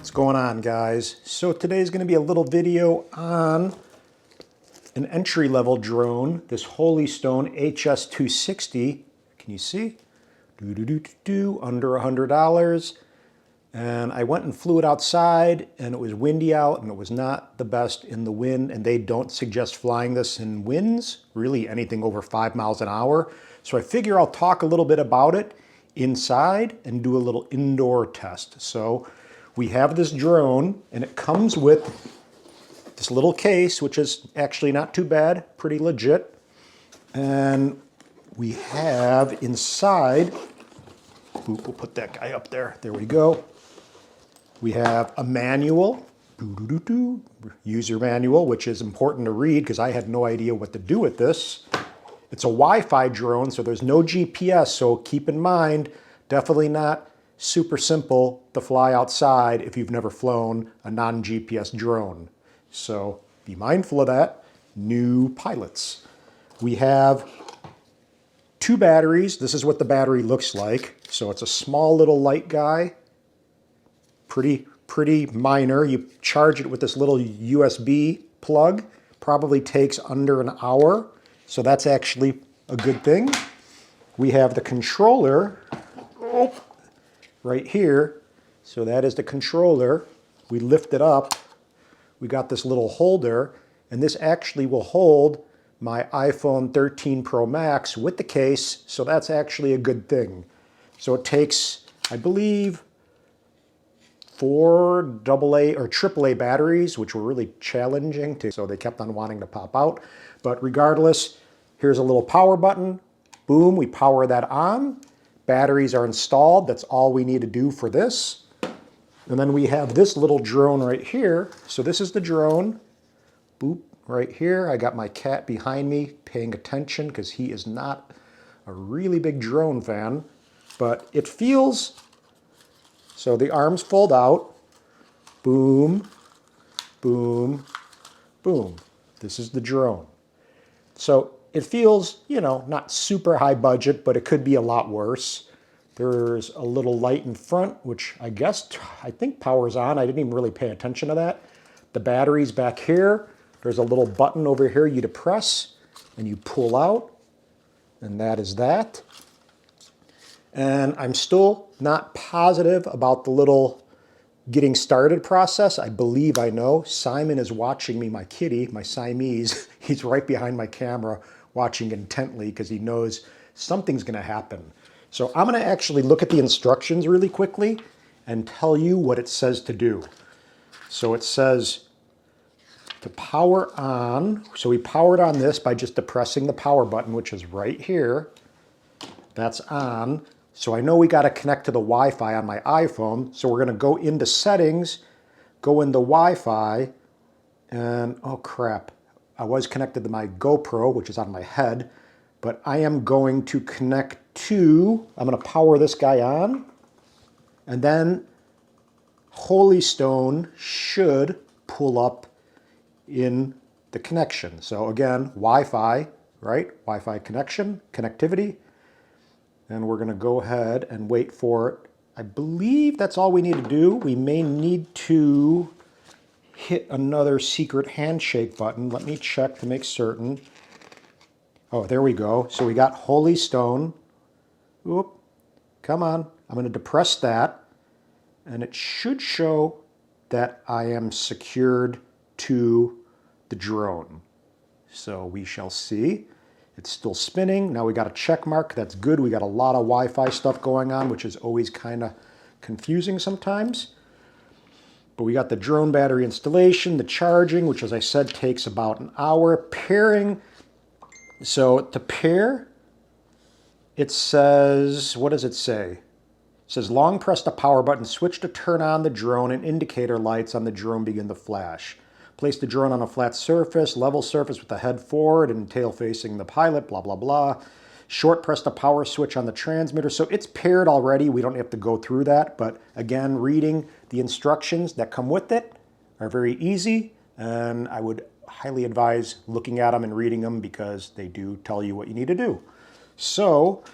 What's going on, guys? So today's going to be a little video on an entry-level drone, this Holy Stone HS260. Can you see? Under $100. And I went and flew it outside, and it was windy out, and it was not the best in the wind, and they don't suggest flying this in winds, really anything over 5 miles an hour. So I figure I'll talk a little bit about it inside and do a little indoor test. So we have this drone, and it comes with this little case, which is actually not too bad, pretty legit. And we have inside, we'll put that guy up there, there we go. We have a manual, user manual, which is important to read because I had no idea what to do with this. It's a Wi-Fi drone, so there's no GPS, so keep in mind, definitely not super simple to fly outside if you've never flown a non-GPS drone. So be mindful of that, new pilots. We have 2 batteries. This is what the battery looks like. So it's a small little light guy, pretty minor. You charge it with this little USB plug, probably takes under an hour. So that's actually a good thing. We have the controller right here. So that is the controller. We lift it up. We got this little holder, and this actually will hold my iPhone 13 Pro Max with the case. So that's actually a good thing. So it takes, I believe, 4 AA or AAA batteries, which were really challenging so they kept on wanting to pop out. But regardless, here's a little power button. Boom, we power that on. Batteries are installed. That's all we need to do for this. And then we have this little drone right here. So this is the drone. Boop, right here. I got my cat behind me paying attention because he is not a really big drone fan. But it feels, so the arms fold out. Boom, boom, boom. This is the drone. So it feels, you know, not super high budget, but it could be a lot worse. There's a little light in front, which I think powers on. I didn't even really pay attention to that. The battery's back here. There's a little button over here you depress and you pull out, and that is that. And I'm still not positive about the little getting started process. I believe I know. Simon is watching me, my kitty, my Siamese. He's right behind my camera watching intently because he knows something's going to happen. So I'm going to actually look at the instructions really quickly and tell you what it says to do. So it says to power on. So we powered on this by just depressing the power button, which is right here. That's on. So I know we got to connect to the Wi-Fi on my iPhone. So we're going to go into settings, go into Wi-Fi, and oh crap. I was connected to my GoPro, which is on my head, but I am going to connect to, I'm going to power this guy on, and then Holy Stone should pull up in the connection. So again, Wi-Fi, right? Wi-Fi connection, connectivity. And we're going to go ahead and wait for it. I believe that's all we need to do. We may need to hit another secret handshake button. Let me check to make certain. Oh, there we go. So we got Holy Stone. Oop, come on. I'm going to depress that. And it should show that I am secured to the drone. So we shall see. It's still spinning. Now we got a check mark. That's good. We got a lot of Wi-Fi stuff going on, which is always kind of confusing sometimes. But we got the drone battery installation, the charging, which as I said takes about an hour. Pairing. So to pair, it says, what does it say? It says long press the power button, switch to turn on the drone, and indicator lights on the drone begin to flash. Place the drone on a flat surface, level surface with the head forward and tail facing the pilot, blah, blah, blah. Short press the power switch on the transmitter. So it's paired already. We don't have to go through that. But again, reading the instructions that come with it are very easy. And I would highly advise looking at them and reading them because they do tell you what you need to do. So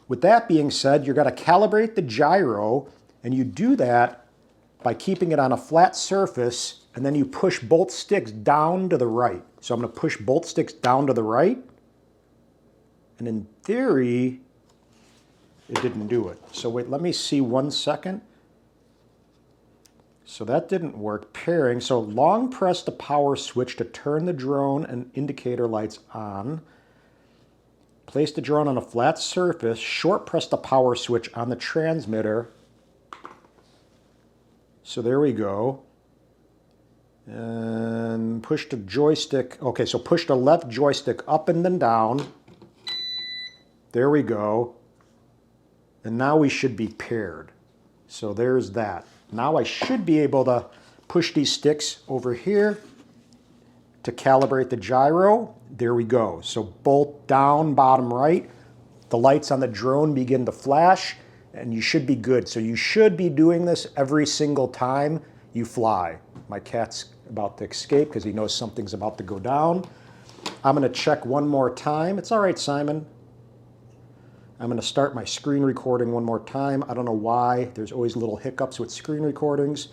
with that being said, you're going to calibrate the gyro, and you do that by keeping it on a flat surface, and then you push both sticks down to the right. So I'm going to push both sticks down to the right, and in theory, it didn't do it. So wait, let me see 1 second. So that didn't work. Pairing, so long press the power switch to turn the drone and indicator lights on. Place the drone on a flat surface, short press the power switch on the transmitter. So there we go. And push the joystick. Okay, so push the left joystick up and then down. There we go. And now we should be paired. So there's that. Now I should be able to push these sticks over here to calibrate the gyro. There we go. So bolt down, bottom right. The lights on the drone begin to flash, and you should be good. So you should be doing this every single time you fly. My cat's about to escape because he knows something's about to go down. I'm going to check one more time. It's all right, Simon. I'm going to start my screen recording one more time. I don't know why. There's always little hiccups with screen recordings.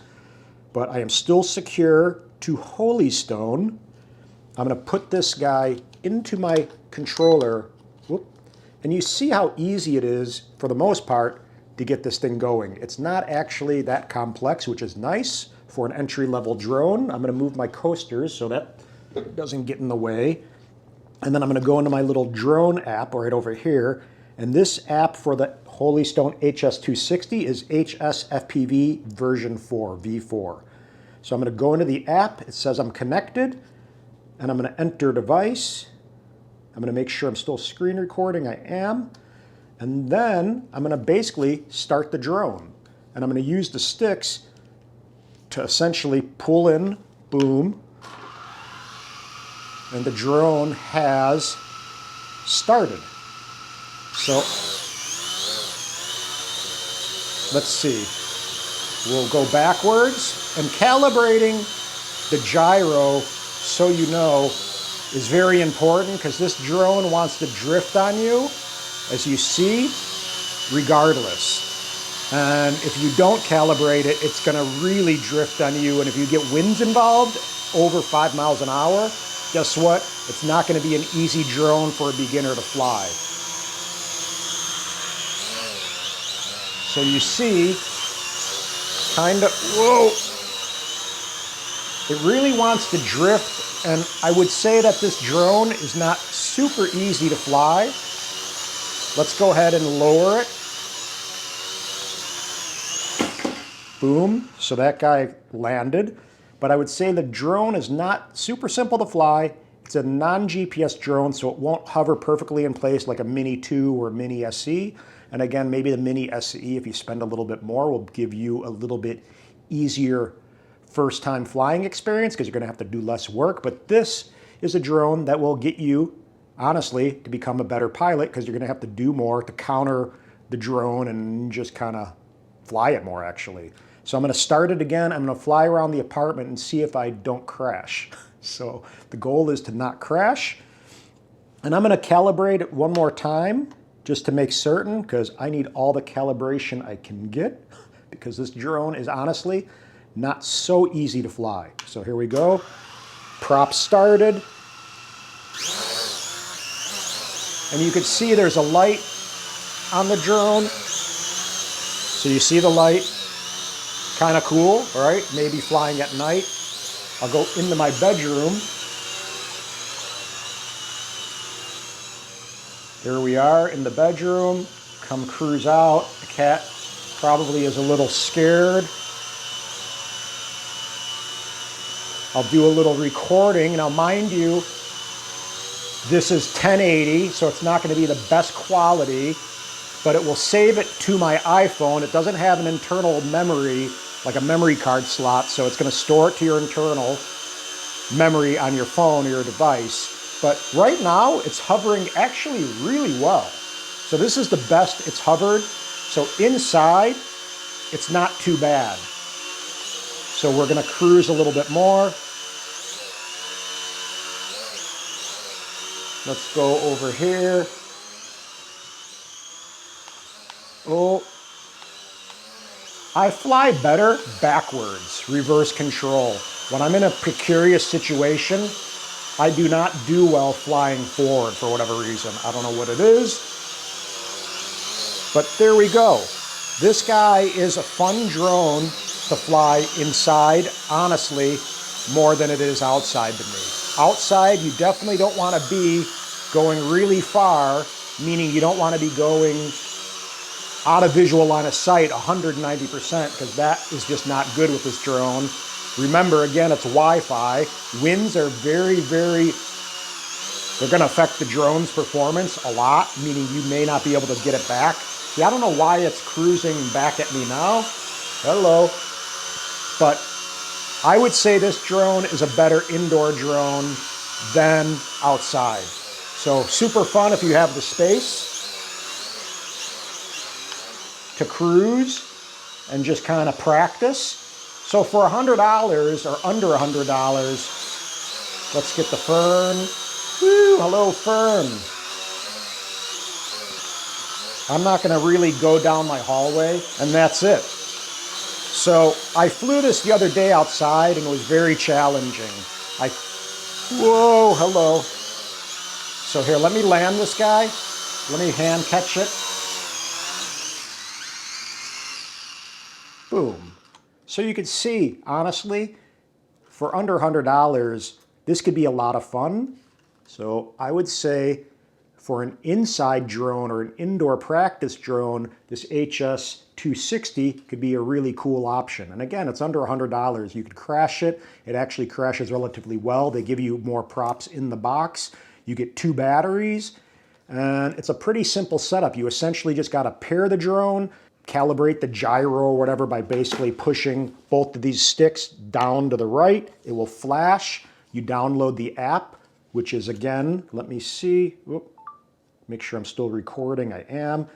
But I am still secure to Holystone. I'm going to put this guy into my controller. Whoop. And you see how easy it is, for the most part, to get this thing going. It's not actually that complex, which is nice for an entry-level drone. I'm going to move my coasters so that doesn't get in the way. And then I'm going to go into my little drone app right over here. And this app for the Holystone HS260 is HSFPV version 4, V4. So I'm going to go into the app. It says I'm connected, and I'm going to enter device. I'm going to make sure I'm still screen recording. I am. And then I'm going to basically start the drone. And I'm going to use the sticks to essentially pull in, boom, and the drone has started. So let's see. We'll go backwards, and calibrating the gyro, so you know, is very important because this drone wants to drift on you, as you see, regardless. And if you don't calibrate it, it's going to really drift on you. And if you get winds involved over 5 miles an hour, guess what? It's not going to be an easy drone for a beginner to fly. So you see, kind of, whoa, it really wants to drift, and I would say that this drone is not super easy to fly. Let's go ahead and lower it. Boom, so that guy landed. But I would say the drone is not super simple to fly. It's a non-GPS drone, so it won't hover perfectly in place like a Mini 2 or Mini SE. And again, maybe the Mini SE, if you spend a little bit more, will give you a little bit easier first time flying experience because you're going to have to do less work. But this is a drone that will get you, honestly, to become a better pilot because you're going to have to do more to counter the drone and just kind of fly it more, actually. So I'm going to start it again. I'm going to fly around the apartment and see if I don't crash. So the goal is to not crash. And I'm going to calibrate it one more time just to make certain, because I need all the calibration I can get, because this drone is honestly not so easy to fly. So here we go. Prop started. And you can see there's a light on the drone. So you see the light. Kind of cool, right? Maybe flying at night. I'll go into my bedroom. There we are in the bedroom. Come cruise out. The cat probably is a little scared. I'll do a little recording. Now, mind you, this is 1080, so it's not going to be the best quality, but it will save it to my iPhone. It doesn't have an internal memory, like a memory card slot, so it's going to store it to your internal memory on your phone or your device. But right now, it's hovering actually really well. So this is the best it's hovered. So inside, it's not too bad. So we're going to cruise a little bit more. Let's go over here. Oh. I fly better backwards, reverse control. When I'm in a precarious situation, I do not do well flying forward for whatever reason. I don't know what it is, but there we go. This guy is a fun drone to fly inside, honestly, more than it is outside to me. Outside, you definitely don't want to be going really far, meaning you don't want to be going out of visual line of sight 190%, because that is just not good with this drone. Remember, again, it's Wi-Fi. Winds are very, they're going to affect the drone's performance a lot, meaning you may not be able to get it back. See, I don't know why it's cruising back at me now. Hello. But I would say this drone is a better indoor drone than outside. So super fun if you have the space to cruise and just kind of practice. So for $100 or under $100, let's get the fern. Woo, hello fern. I'm not going to really go down my hallway, and that's it. So I flew this the other day outside and it was very challenging. Whoa, hello. So here, let me land this guy. Let me hand catch it. Boom. So you can see, honestly, for under $100, this could be a lot of fun. So I would say for an inside drone or an indoor practice drone, this HS260 could be a really cool option. And again, it's under $100. You could crash it. It actually crashes relatively well. They give you more props in the box. You get 2 batteries, and it's a pretty simple setup. You essentially just got to pair the drone, calibrate the gyro or whatever by basically pushing both of these sticks down to the right. It will flash. You download the app, which is, again, let me see. Whoop. Make sure I'm still recording. I am.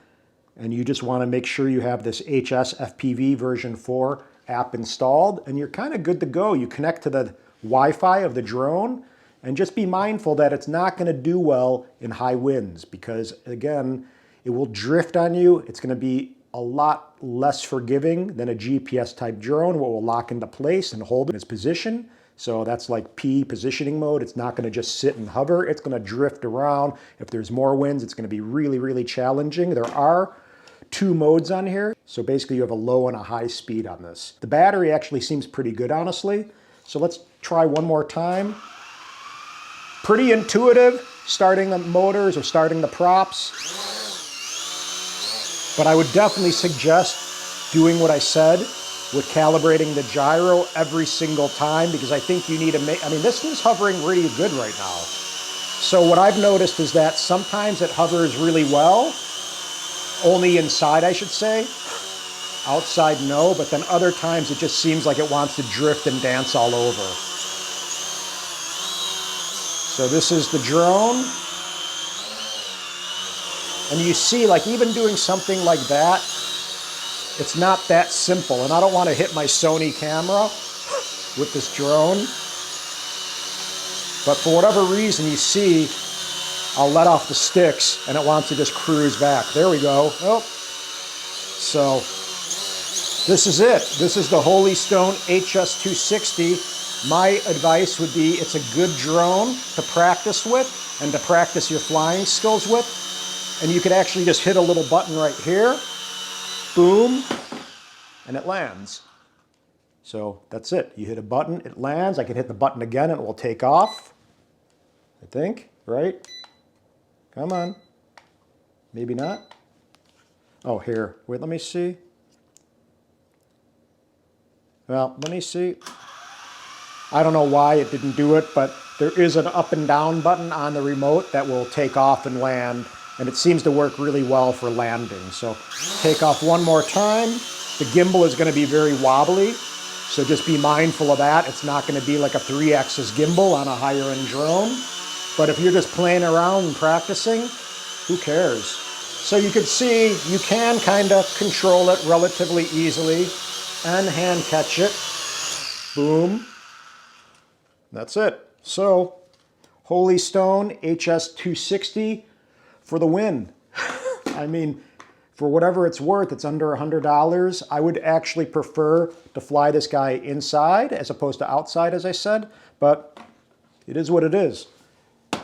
And you just want to make sure you have this HS FPV version 4 app installed, and you're kind of good to go. You connect to the Wi-Fi of the drone, and just be mindful that it's not going to do well in high winds because, again, it will drift on you. It's going to be a lot less forgiving than a GPS type drone, where it will lock into place and hold in its position. So that's like P, positioning mode. It's not going to just sit and hover. It's going to drift around. If there's more winds, it's going to be really challenging. There are 2 modes on here. So basically you have a low and a high speed on this. The battery actually seems pretty good, honestly. So let's try one more time. Pretty intuitive, starting the motors or starting the props. But I would definitely suggest doing what I said with calibrating the gyro every single time, because I think you need to make, I mean, this thing's hovering really good right now. So what I've noticed is that sometimes it hovers really well, only inside I should say, outside no, but then other times it just seems like it wants to drift and dance all over. So this is the drone. And you see, like, even doing something like that, it's not that simple. And I don't want to hit my Sony camera with this drone. But for whatever reason, you see, I'll let off the sticks and it wants to just cruise back. There we go. Oh. So this is it. This is the Holy Stone HS260. My advice would be it's a good drone to practice with and to practice your flying skills with. And you could actually just hit a little button right here. Boom, and it lands. So that's it. You hit a button, it lands. I can hit the button again and it will take off. I think, right? Come on. Maybe not. Oh, here. Wait, let me see. Well, let me see. I don't know why it didn't do it, but there is an up and down button on the remote that will take off and land. And it seems to work really well for landing. So take off one more time. The gimbal is going to be very wobbly, so just be mindful of that. It's not going to be like a 3-axis gimbal on a higher end drone. But if you're just playing around and practicing, who cares? So you can see you can kind of control it relatively easily and hand catch it. Boom. That's it. So Holy Stone HS260 for the win. I mean, For whatever it's worth, it's under $100. I would actually prefer to fly this guy inside as opposed to outside, as I said, but it is what it is.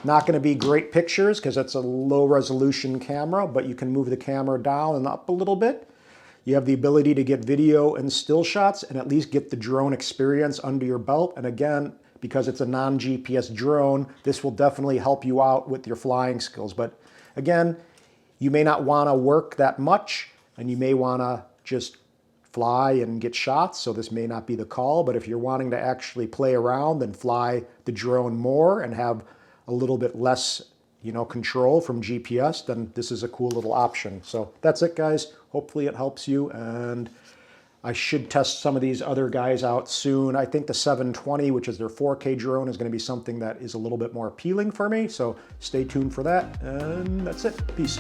Not going to be great pictures because it's a low resolution camera, but you can move the camera down and up a little bit. You have the ability to get video and still shots and at least get the drone experience under your belt. And again, because it's a non-GPS drone, this will definitely help you out with your flying skills. But again, you may not want to work that much and you may want to just fly and get shots, so this may not be the call. But if you're wanting to actually play around and fly the drone more and have a little bit less, control from GPS, then this is a cool little option. So that's it, guys. Hopefully it helps you, and I should test some of these other guys out soon. I think the 720, which is their 4K drone, is going to be something that is a little bit more appealing for me, so stay tuned for that, and that's it. Peace.